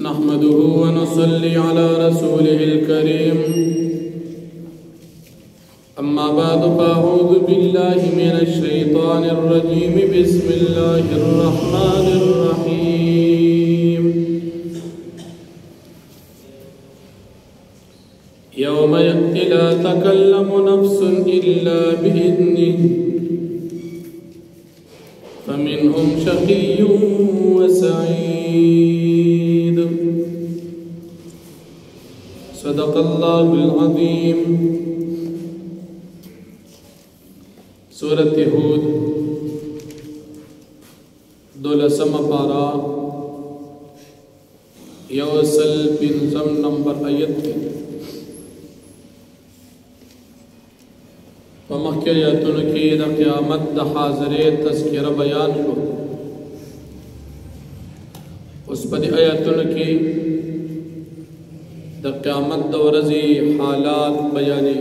نحمده ونصلي على رسوله الكريم أما بعد فأعوذ بالله من الشيطان الرجيم بسم الله الرحمن الرحيم يوم يأتي لا تكلم نفس إلا بإذنه فمنهم شقي وسعيد صدق الله العظيم سورة هود دولسم پارا یوسل پنزم نمبر آیت کی ومخی آیتون کی دا قیامت دا حاضر تذکر بیان شو اس پا دی آیتون کی دا قیامت دا ورزی حالات بیانی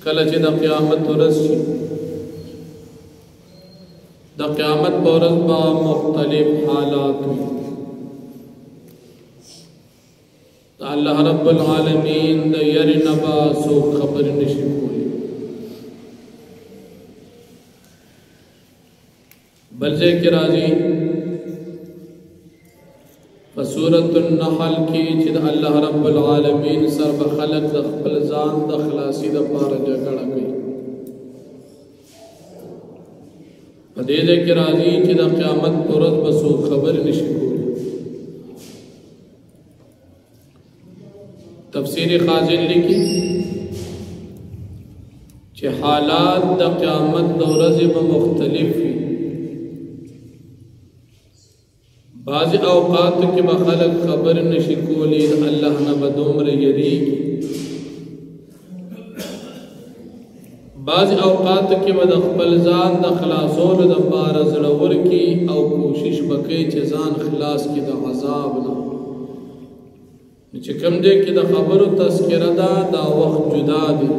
کله چې د قیامت ورځ شي د قیامت په ورځ به مختلف حالات وي د الله رب العالمین د یری نه به څوک خبر نشي کولی بل ځای کې راځي په سورة النحل کې چې د الله رب العالمین سره به خلق د خپل ځان د خلاصي دپاره جګړه کوي په دې ځای کې راځي چې د قیامت په ورځ به څوک خبر نشي کولی تفسیر خازن لیکي چې حالات د قیامت د ورځې به مختلف وي بعض اوقات کې به خلق خبر نشي کولی الله نه به دومره یریږي بعض اوقات کې به د خپل ځان د خلاصولو دپاره زړه ورکړي او کوشش به کوي چې ځان خلاص کړي د عذاب نه چې کوم دی کې د خبرو تذکره ده دا وخت جدا دی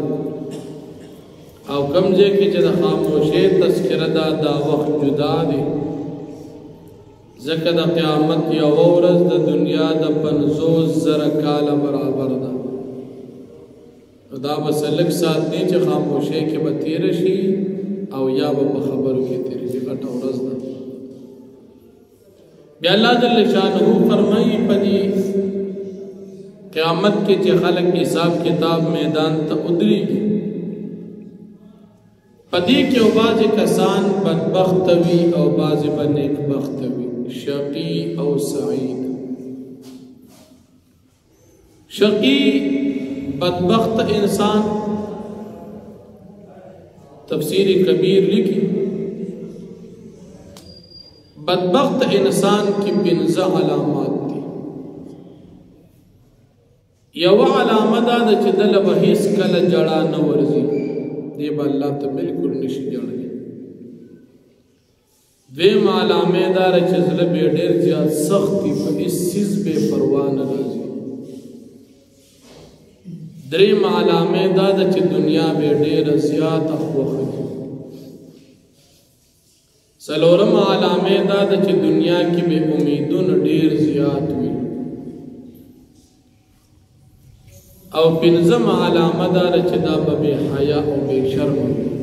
او کوم ځای کې چې د خاموشۍ تذکره ده دا وخت جدا دی ځکه د قیامت یوه ورځ د دنیا د 50,000 کاله برابر ده دا بس لږ ساعت دی چې خاموشۍ کې به تېره شي او یا به په خبرو کې تېره شي غټه ورځ ده بیا الله جل شانه فرمایي په دې قیامت کې چې خلک حساب کتاب میدان ته ودرېږي په دې کې او بعضې کسان بدبخت وي او بعضې به نیکبخت وي شقی او سعید شقی بدبخت انسان تفسیر کبیر لکھی بدبخت انسان کی 15 علامات دی یو علامه دا چې دل به هیڅ کله جړه نه ورځي دی به الله ته بالکل نشي جړلی دویم علامه دار چې زړه به ډېر زیات سختی په هیڅ څیز بې پروا نه راځي دریم علامه دا ده چې دنیا به ډېره زیاته خوښوي څلورم علامه دا ده چې دنیا کې به امیدونه ډېر زیات وي او پنځم علامه دا ده چې دا به بې حیا او بې شرمه وي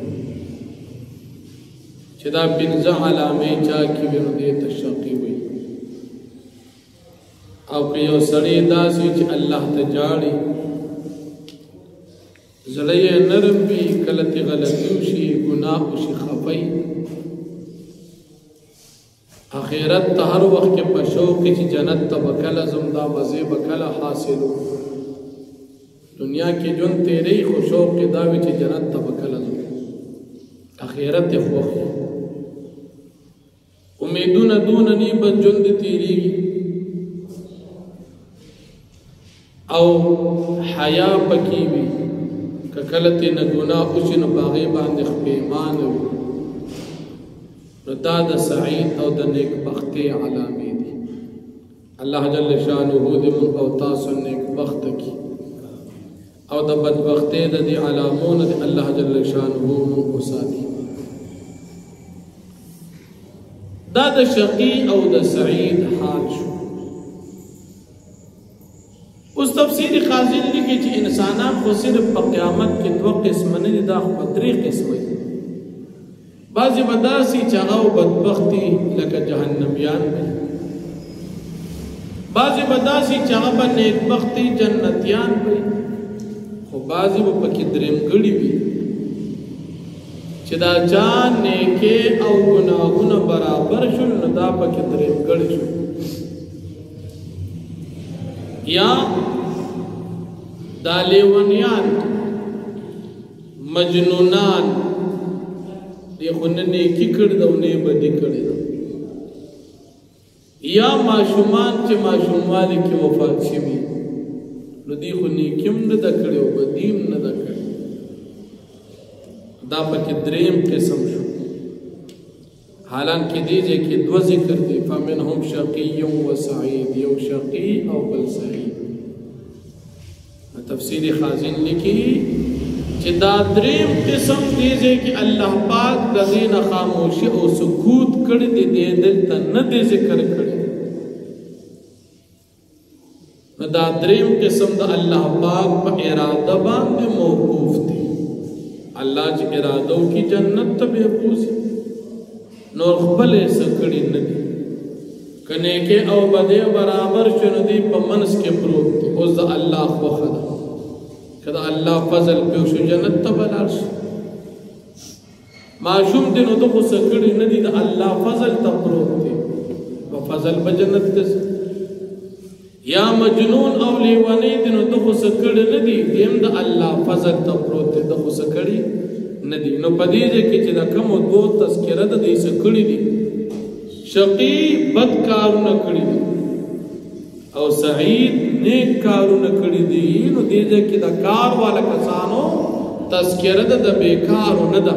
چې دا 15 علامې چا کې وي نو دې ته شقي وي او که یو سړی داسې چې الله ته جاړي زړه یې نرم وي کله ترې غلطي وشي ګناه وشي خفه اخرت ته هر وخت کې په شوق کې چې جنت ته به کله ځم دا مزې به کله حاصلو دنیا کې ژوند تېری خو شوق کې دا وي چې جنت ته به کله ځم اخرت یې خوښ امیدونه دون نی بس ژوند تیریږي او حیا پکې وي که کله ترې نه ګناه وشي نو په هغې باندې پښیمانه وي نو دا د سعید او د نیکبختۍ علامې دي الله جل شانه دې موږ او تاسو نیکبخته کړي او د بدبختۍ د دې علامو نه دې الله جل شانه موږ وساتي دا د شقی او د سعید حال شو. اوس تفسیر خازن لیکي چې انسانان خو صرف په قیامت کې دوه قسم نه دي، دا خو په درې قسمه دي. بعضې به داسې چې هغه بدبختي لکه جهنمیان وي، بعضې به داسې چې هغه به نیکبختي جنتیان وي، خو بعضې به پکې درېمګړي وي چې دا چا نیکې او ګناهونه برابر شول نو دا پکې درېمګړي شول. یا دا لیونیان مجنونان دی خو نه نیکي کړې ده او نه یې بدي کړې ده، یا ماشومان چې ماشوموالي کې وفات شوي نو دی خو نیکي هم نه ده کړې او بدي هم نه ده کړې. دا پکې دریم قسم شو. حالانکه دې ځای کې دوه ذکر دي، فمنهم شقی و سعید، یو شقی او بل سعید. تفسیر خازن لیکي چې دا دریم قسم دې ځای کې الله پاک د دې نه خاموشي او سکوت کړی دی، دې دلته نه دی ذکر کړی. نو دا دریم قسم د الله پاک په اراده باندې موقوف دی. الله چې اراده وکړي جنت ته به بوځي، نور خپل یې څه کړي نه دي. که نیکې او بدې برابر شو نو دی په منځ کې پروت دی. اوس د الله خوښه ده، که د الله فضل پې شو جنت ته به لاړ شي. ماشوم دی نو ده خو څه کړي نه دي، د الله فضل ته پروت دی، په فضل به جنت ته ځي. یا مجنون او لیونی دی نو ده خو څه کړي نه دي، دی هم د الله فضل ته پروت دی، ده خو څه کړي نه دي. نو په دې ځای کې چې د کومو دوو تذکره ده دوی څه کړي دي، شقی بد کارونه کړي دي او سعید نیک کارونه کړي دي. نو دې ځای کې د کار والا کسانو تذکره ده، د بیکارو نه ده.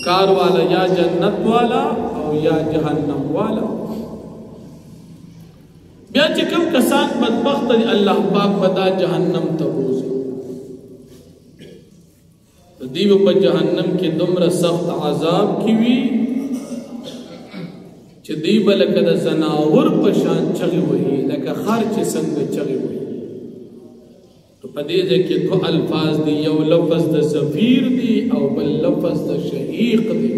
کار والا یا جنت والا او یا جهنم والا. بیا چې کوم کسان بدبخت دي الله پاک به دا جهنم ته بوځي. دی په جهنم کې دومره سخت عذاب کی وي چې دی به لکه د زناور په شان چغې وهي، لکه خر چې څنګه چغې وهي. نو په دې ځای کې دوه الفاظ دي، یو لفظ د زفیر دی او بل لفظ د شهیق دی.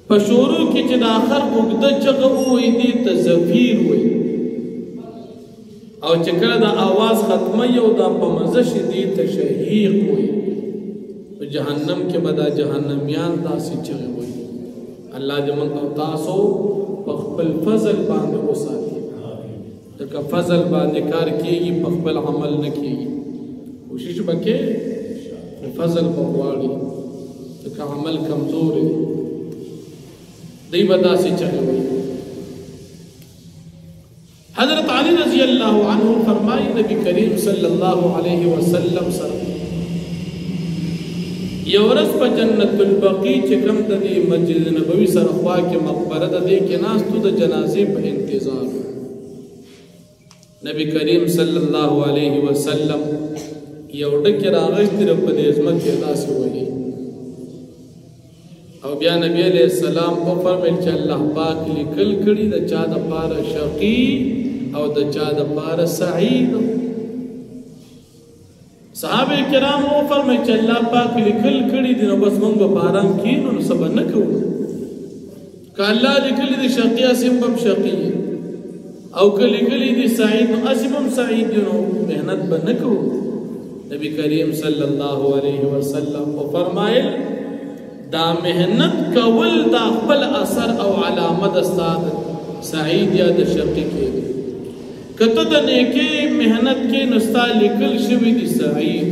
په شروع کې چې د آخر اوږده چغه ووایي دې ته زفیر وایي، او چې کله د آواز ختمه یو دا په مزه شي دې ته شهیق وایي. په جهنم کې به دا جهنمیان داسې چغې وایي. الله دې موږ او تاسو په خپل فضل باندې وساتي. ځکه فضل باندې کار کېږي، په خپل عمل نه کېږي. کوشش به کې فضل به غواړي، ځکه عمل کمزور دی. دی به داسې چغې وایي. حضرت علی رضی اللہ عنہ فرمائی نبی کریم صلی اللہ علیہ وسلم سره یو ورځ په جنت البقیع چې کوم د دې مسجد نبوي سره خوا کې مقبره ده، دې کې ناستو د جنازې په انتظار. نبی کریم صلی الله علیه وسلم یو ډکې راغشتې په دې عظمت کې داسې وایي. او بیا نبی علیہ السلام وفرمایل چې الله پاک لیکل کړي د چا دپاره شقی او د چا دپاره سعید. صحابه کرام وفرمایل چې الله پاک لیکل کړي دي نو بس موږ په آرام کښېنو، نو څه به نه کوو. که الله لیکلي دي شقي هسې هم شقي، او که لیکلي دي سعید نو هسې هم سعید دي، نو محنت به نه کوو. نبی کریم صلی الله علیه وسلم وفرمایل دا محنت کول دا خپل اثر او علامه د ستا د سعید یا د شقي کې دی. که ته د نیکۍ محنت کې نو ستا لیکل شوي دي سعید،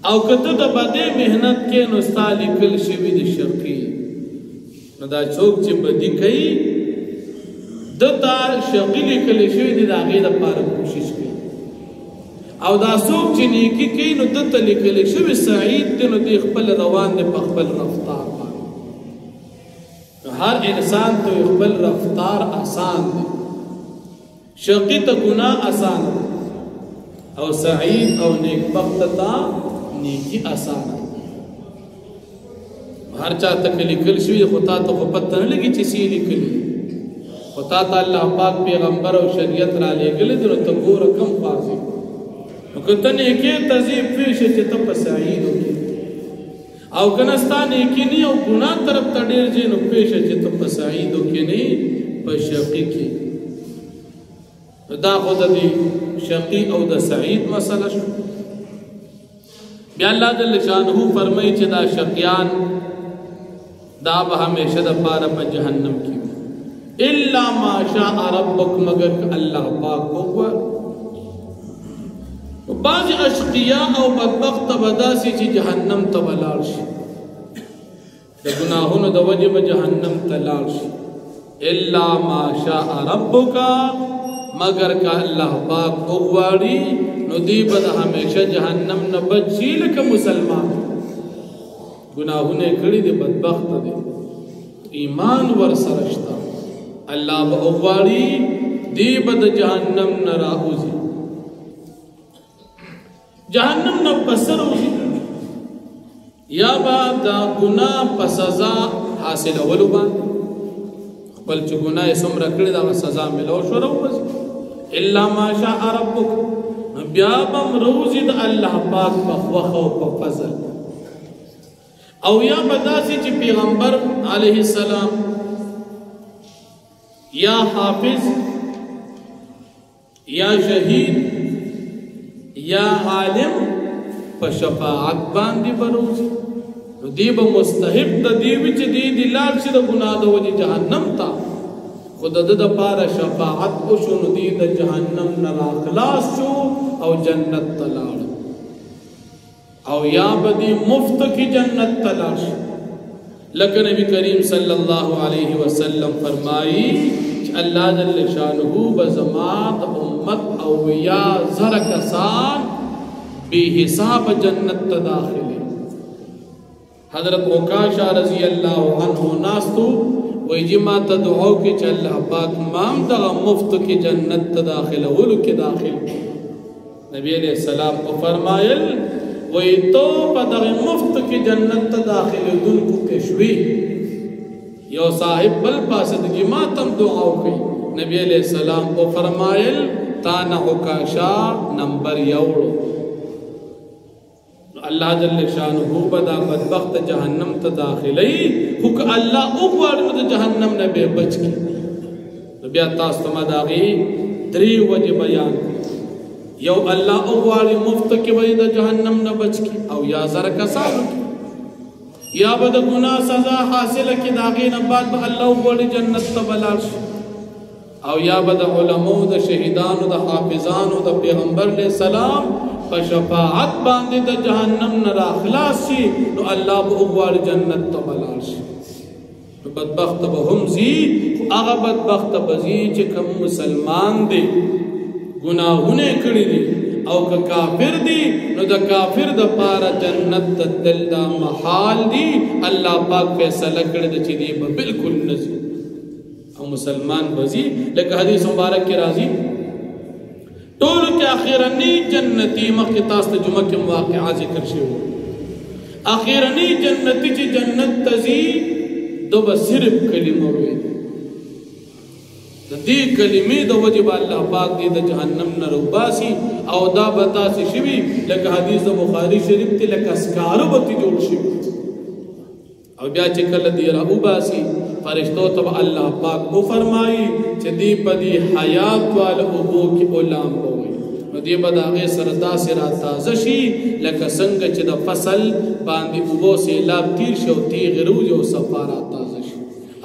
او که ته د بدۍ محنت کې نو ستا لیکل شوي دي شقي. نو دا څوک چې بدي کوي ده ته شقي لیکلی شوي دي، د هغې دپاره کوشش کوي. او دا څوک چې نیکي کوي نو ده ته لیکلی شوي سعید دی، نو دی خپل روان دی په خپل رفتار باندې. هر انسان ته خپل رفتار آسان دی. شقی ته ګناه آسان دی او سعید او نیکبخت ته نیکی آسان دی. هر چا ته لیکل شوي خو تا ته خو پته نه لګي چې څه لیکلي خو تا ته الله پاک پیغمبر او شریعت را لېږلی دی نو ته ګوره کم خاص یې نو که ته نیکۍ ته ځې پوه شه چې ته په سعیدو کې او که نه ستا نیکي نه او ګناه طرف ته ډېر ځې نو پوه شه چې ته په سعیدو کې نه په شقي کې دا خو د دې شقي او د سعید مسله شو بیا الله جل شانه فرمایي چې دا شقیان دا به همیشه د پاره په جهنم کې الا ما شاء ربک مگر الله پاک وګور بعض اشقیاء او بدبخت بداسي چې جهنم ته ولاړ شي د ګناهونو د وجه به جهنم ته لاړ شي الا ما شاء ربک مگر که الله پاک وګواړي نو دی به همیشه جهنم نه بچي لکه مسلمان گناہونے کڑی دے بدبخت دے ایمان ور سرشتا اللہ با اغواری دی بد جہنم نراؤزی جہنم نہ پسر ہوزی یا با دا گناہ پسزا حاصل اولو بان بلچ گناہ سمرہ کڑی دا سزا ملو شروع بزی اللہ ما شاء ربک بیابم روزی دا اللہ پاک بخوخ و بفضل او یا بداسی چی پیغمبر علیہ السلام یا حافظ یا شہید یا عالم پا شفاعت باندی بروزی دیب مستحب دا دیوی چی دی لال چی دا گناہ دا وجی جہنم تا خود دا پارا شفاعت کشو ندی دا جہنم نرا خلاص شو او جنت تلال او یا بدی مفت کی جنت تلاش لکہ نبی کریم صلی اللہ علیہ وسلم فرمائی کہ اللہ جل شانہ بزمات امت او یا زرکسان بی حساب جنت تداخلی حضرت عکاشہ رضی اللہ عنہ ناستو ویجما تدعو کی چا اللہ پاک مام دغا مفت کی جنت تداخل ولو کی داخل نبی علیہ السلام کو فرمائل وی تو پا دغی مفت کی جنت داخل دن کو کشوی یو صاحب بل پاسدگی ماتم دعاو کی نبی علیہ السلام کو فرمائل تانا حکاشا نمبر یوڑو اللہ جل شانہ بدا بدبخت جہنم تا داخلی حک اللہ اقوار مد جہنم نبی بچ کی نبی تاستما داغی دری وجہ بیان یو اللہ اغواری مفت کی وجہ جہنم نہ بچ کی او یا زرک سالو کی یا بد گناہ سزا حاصل کی داغین بعد با اللہ اغواری جنت تبلال شی او یا بد علماء دا شہیدان دا حافظان دا پیغمبر علیہ السلام پا شفاعت باندی دا جہنم نرا خلاص شی نو اللہ با اغواری جنت تبلال شی بدبخت با ہم زی اغا بدبخت بزی چکم مسلمان دے گناہونے کڑی دی او کا کافر دی نو دا کافر دا پارا جنت دا دل دا محال دی اللہ پاک فیصلہ کڑی دا چی دی با بالکل نزی او مسلمان بزی لیکن حدیث مبارک کی رازی طول کے آخیرنی جنتی مقتاس تا جمعہ کے مواقعہ ذکر شیو آخیرنی جنتی چی جنت تزی دو بصرف کلمہ ہوئی دی کلمی دا وجب اللہ پاک دی دا جہنم نروباسی او دا بتاسی شوی لکہ حدیث دا بخاری شریف تی لکہ اسکارو بتی جوڑ شوی او بیا چکل دی رہوباسی فرشتو تب اللہ پاک کو فرمائی چھ دی پا دی حیات والا ابو کی علام ہوئی دی با دا غی سردا سرا تازشی لکہ سنگ چھ دا فصل باندی ابو سے لاب تیر شو تیغ روج و سفارا تازشی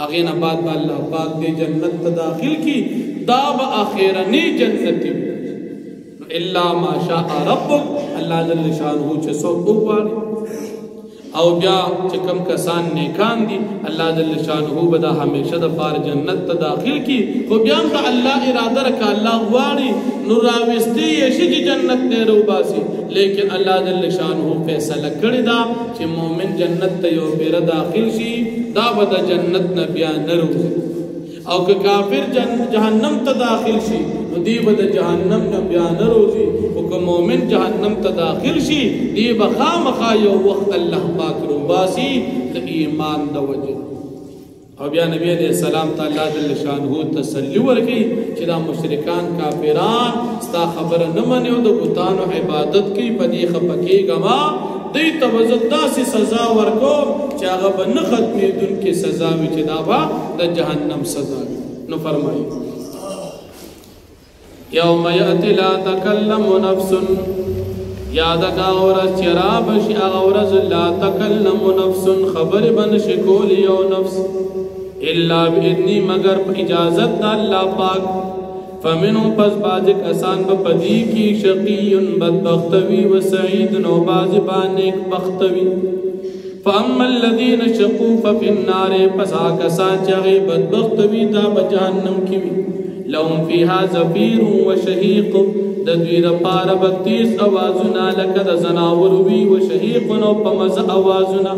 اغین بعد با اللہ پاک دے جنت داخل کی داب آخیرنی جنتی اللہ ما شاء ربک اللہ جل شانہ چھ سو اگواری او بیا چکم کسان نیکان دی اللہ جل شانہ بدا ہمیشہ دا پار جنت داخل کی خو بیان دا اللہ ارادہ رکا اللہ غواری نراوستی یشی جی جنت نے رو باسی لیکن اللہ جل شانہ فیصلہ کردی دا چھ مومن جنت تیو پیر داخل شی دا بدا جنت نبیا نروزی او کہ کافر جہنم تا داخل شی دی بدا جہنم نبیا نروزی او که مومن جهنم ته داخل شي دی به خامخا یو وخت الله پاک روباسي د ایمان د وجه او بیا نبی علیہ السلام تعالی جل شانه تسلی ورکي چې دا مشرکان کافران ستا خبره نه مني او د بتانو عبادت کوي په دې خپکیږما دوی ته به زه داسې سزا ورکوم چې هغه به نه ختمېدونکې سزا وي چې دا به د جهنم سزا وي نو فرمایي یوم یأتی لا تکلم نفس یاد کا ورځ چې رابشي هغه ورځ لا تکلم نفس خبرې به نشي کولی یو نفس الا باذنی مگر په اجازت د الله پاک فمنهم پس باز کسان به پدی کی شقی بدبختوی و سعید نو باز بانیک بختوی فاما الذین شقوا ففي النار پس کسان چغی بدبختوی دا بجهنم کی لهم فيها زفیر و شهیق د دوی لپاره به تیز اوازونه لکه د زناور وي و شهیق نو په مزه اوازونه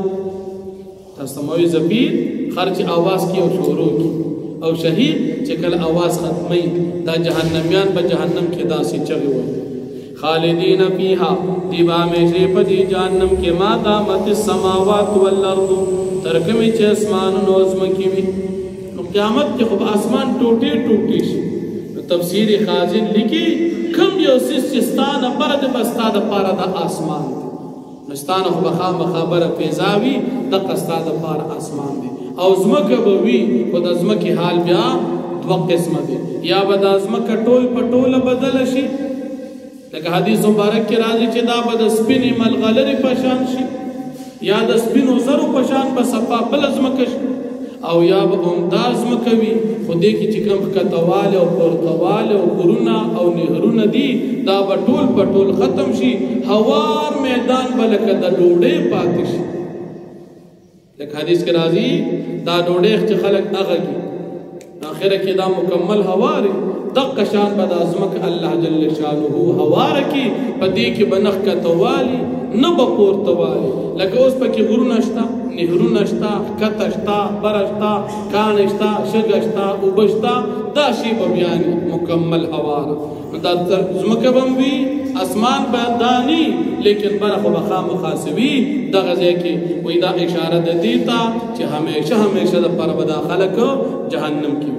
تاسو موي زفیر خرج आवाज کی او شروع کی او شهید چې کله आवाज ختمي دا جهنميان په جهنم کې داسې چغي وي خالدین فیها دیبا همیشه په دې جهنم کې ما دامت السماوات والارض ترکمي چې اسمان او زمکي وي نو قیامت کې خو اسمان ټوټي ټوټي شي تفسیر خازن لیکي کم یو سستانه پر د بستاده پر د اسمان نستانه خو بخام خبره فیضاوی د قستاده پر اسمان دی او زمکه به وي خو د زمکې حال بیا دوه قسمه دي یا به د زمکه ټول په ټوله بدله شي لکه حدیث مبارک کې راځي چې دا به د سپینې ملغلرې په شان شي یا د سپینو زرو په شان به صفا بله زمکه شي او یا به عمده زمکه وي خو دې کې چې کوم ښکتهوالی او پورتهوالی او غرونه او نهرونه دي دا به ټول په ټول ختم شي هوار میدان به لکه د ډوډۍ پاتې شي لکه حدیث کې راځي دا ډوډۍ چې خلک هغه کی اخره کې دا مکمل هواري دغه شان به د ازمکه الله جل شانه هوار کی په دې کې بنخ کتوالی نه به پورتوالی لکه اوس پکې غرونه شته نهرونه شته ښکته شته بره شته کاڼې شته شګه شته اوبه شته دا شی به بیان مکمل هواره دا ځمکه به هم وي اسمان به دانی لیکن بره خو به خامخا وي دغه ځای کې وایي دا اشاره د دې ته چې همیشه همیشه دپاره به دا خلک جهنم کې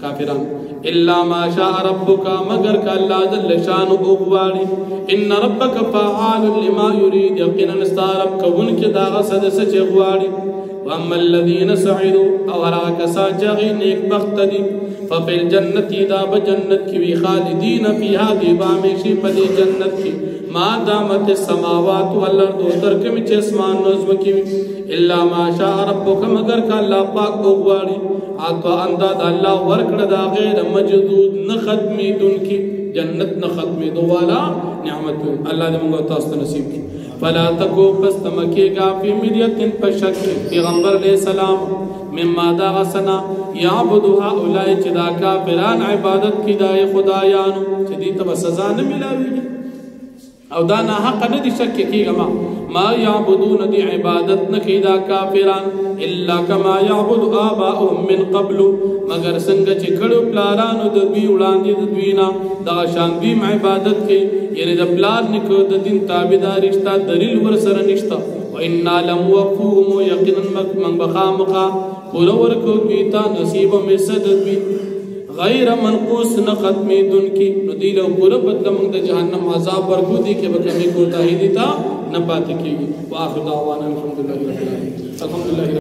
کافران الا ما شاء ربك مگر ک الله جل شانه وغواړي ان ربك فعال لما يريد یقینا استرب کون کې دا غسد سچ غواړي واما الذين سعدوا او راکسا جغي نیک بخت دي ففي الجنه دا بجنت کی وی خالدین فيها دی بامیشی پدی جنت کی ما دامت السماوات والارض ترکم چې اسمان نظم کی الا ما شاء ربك مگر ک الله پاک وغواړي عطا انداد الله ورکړه دا غیر مجدود نه ختمیدون کی جنت نه ختمیدو والا نعمت الله دې موږ تاسو ته نصیب کړي فلا تکو پس تمکیگا فی مریتن پشک پیغمبر علیہ السلام مما دا غسنا یعبدو هؤلاء چی دا کافران عبادت کی دای خدایانو چی دیتا با سزا نملاوی او دا نا حق ندی شک کی گما ما یعبدون دی عبادت نکی دا کافران الا کما یعبد آباؤهم من قبل مگر سنگ چی کڑو پلارانو دا دوی وړاندې د دوینا دا شان دویم عبادت کی یعنی د پلار نکو د دین تابعداري شته دلیل ور سره نشته و انا لموفوهم یقینا من بخامقا پورا ورکو دویتا نصیب می صدد غیر منقوص نه ختمیدون کی نو دی له پورا بدل موږ د جهنم عذاب ورکو دي کې به کمی کوتاهی دي تا نه پاتې کیږي واخر دعوانا الحمدلله رب العالمین الحمدلله